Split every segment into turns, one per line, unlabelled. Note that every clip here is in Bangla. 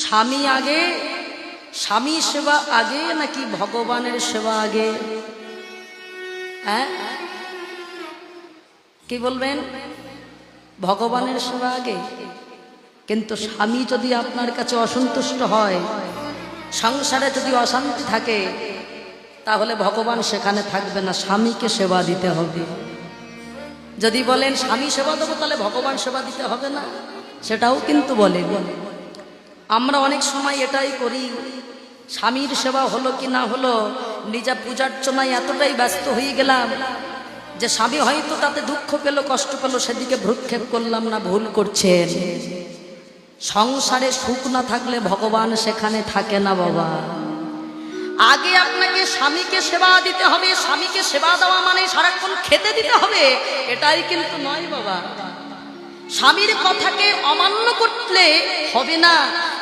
স্বামী আগে, স্বামী সেবা আগে নাকি ভগবানের সেবা আগে? হ্যাঁ, কি বলবেন? ভগবানের সেবা আগে। কিন্তু স্বামী যদি আপনার কাছে অসন্তুষ্ট হয়, সংসারে যদি অশান্তি থাকে, তাহলে ভগবান সেখানে থাকবে না, স্বামীকে সেবা দিতে হবে। যদি বলেন স্বামী সেবা দেবো, তাহলে ভগবান সেবা দিতে হবে না, সেটাও কিন্তু বলে। আমরা অনেক সময় এটাই করি, স্বামীর সেবা হলো কি না হলো, নিজে পূজার্চনায় এতটাই ব্যস্ত হয়ে গেলাম যে স্বামী হয়তো তাতে দুঃখ পেল, কষ্ট পেল, সেদিকে ভ্রুক্ষেপ করলাম না। ভুল করছেন। সংসারে সুখ না থাকলে ভগবান সেখানে থাকে না বাবা। আগে আপনাকে স্বামীকে সেবা দিতে হবে। স্বামীকে সেবা দেওয়া মানে সারাক্ষণ খেতে দিতে হবে, এটাই কিন্তু নয় বাবা। স্বামীর কথাকে অমান্য করলে হবে না,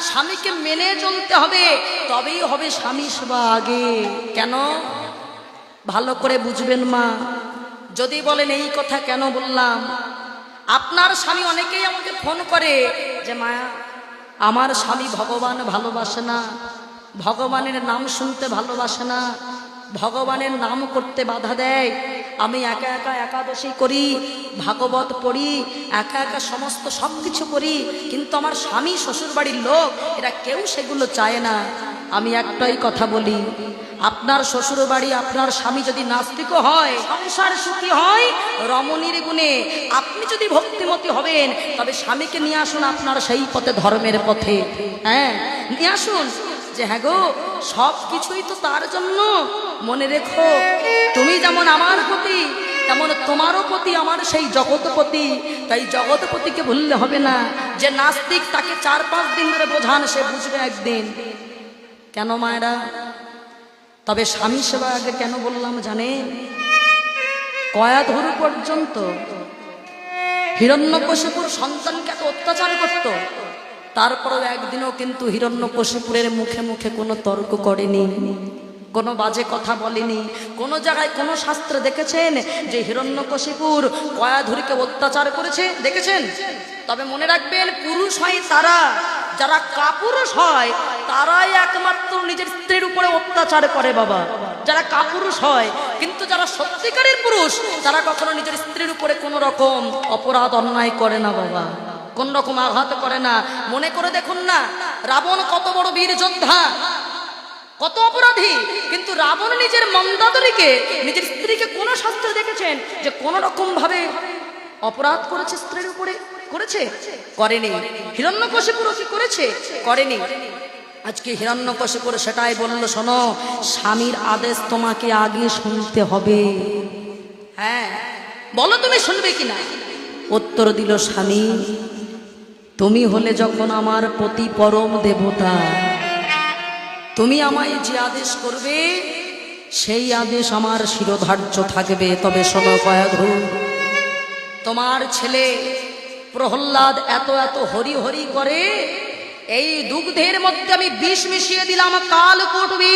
স্বামীকে মেনে চলতে হবে, তবেই হবে স্বামী সেবা আগে। কেন? ভালো করে বুঝবেন মা। যদি বলেন এই কথা কেন বললাম, আপনার স্বামী, অনেকেই আমাকে ফোন করে যে মায়া, আমার স্বামী ভগবান ভালোবাসে না, ভগবানের নাম শুনতে ভালোবাসে না, ভগবানের নাম করতে বাধা দেয়, আমি একা একা একাদশী করি, ভাগবত পড়ি, একা একা সমস্ত সব কিছু করি, কিন্তু আমার স্বামী শ্বশুরবাড়ির লোক এরা কেউ সেগুলো চায় না। আমি একটাই কথা বলি, আপনার শ্বশুরবাড়ি, আপনার স্বামী যদি নাস্তিকও হয়, সংসার সুখী হয় রমণীর গুণে, আপনি যদি ভক্তিমতী হবেন, তবে স্বামীকে নিয়ে আসুন আপনার সেই পথে, ধর্মের পথে। হ্যাঁ, নিয়ে আসুন যে হ্যাঁ গো, সব কিছুই তো তার জন্য। মনে রেখো, তুমি যেমন আমার প্রতি, তেমন তোমারও প্রতি আমার সেই জগৎপতি। তাই জগৎপতিকে ভুললে হবে না। যে নাস্তিক তাকে 4-5 দিন ধরে বোঝান, সে বুঝবে একদিন। কেন মায়েরা? তবে স্বামী সেবা আগে কেন বললাম জানেন? কয়াধুরু পর্যন্ত হিরণ্যকশিপুর সন্তানকে এত অত্যাচার করত, তারপরেও একদিনও কিন্তু হিরণ্যকশিপুরের মুখে মুখে কোনো তর্ক করেনি, কোনো বাজে কথা বলেনি। কোনো জায়গায় কোনো শাস্ত্রে দেখেছেন যে হিরণ্যকশিপুর কয়াধুরীকে অত্যাচার করেছে? দেখেছেন? তবে মনে রাখবেন, পুরুষ হয় তারা, যারা কাপুরুষ হয় তারাই একমাত্র নিজের স্ত্রীর উপরে অত্যাচার করে বাবা, যারা কাপুরুষ হয়। কিন্তু যারা সত্যিকারের পুরুষ, তারা কখনো নিজের স্ত্রীর উপরে কোনো রকম অপরাধ অন্যায় করে না বাবা, কোন রকম আঘাত করে না। মনে করে দেখুন না, রাবণ কত বড় বীর যোদ্ধা, কত অপরাধী, কিন্তু রাবণ নিজের মন্দাদরীকে, নিজের স্ত্রীকে কোন শাস্ত্রে দেখেছেন যে কোন রকম ভাবে অপরাধ করেছে স্ত্রীর উপরে? করেছে? করেনি। হিরণ্যকশিপুর কি করেছে? করেনি। আজকে হিরণ্যকশিপুর সেটাই বলল, শোনো, স্বামীর আদেশ তোমাকে আগে শুনতে হবে। হ্যাঁ, বলো তুমি শুনবে কিনা? উত্তর দিল, স্বামী তুমি হলে যখন আমার পতি পরম দেবতা, তুমি আমায় যে আদেশ করবে সেই আদেশ আমার শিরোধার্য থাকবে। তবে শোনো কয়াধু, তোমার ছেলে প্রহ্লাদ এত এত হরি হরি করে, এই দুগ্ধের মধ্যে আমি বিষ মিশিয়ে দিলাম, কালকূট বিষ।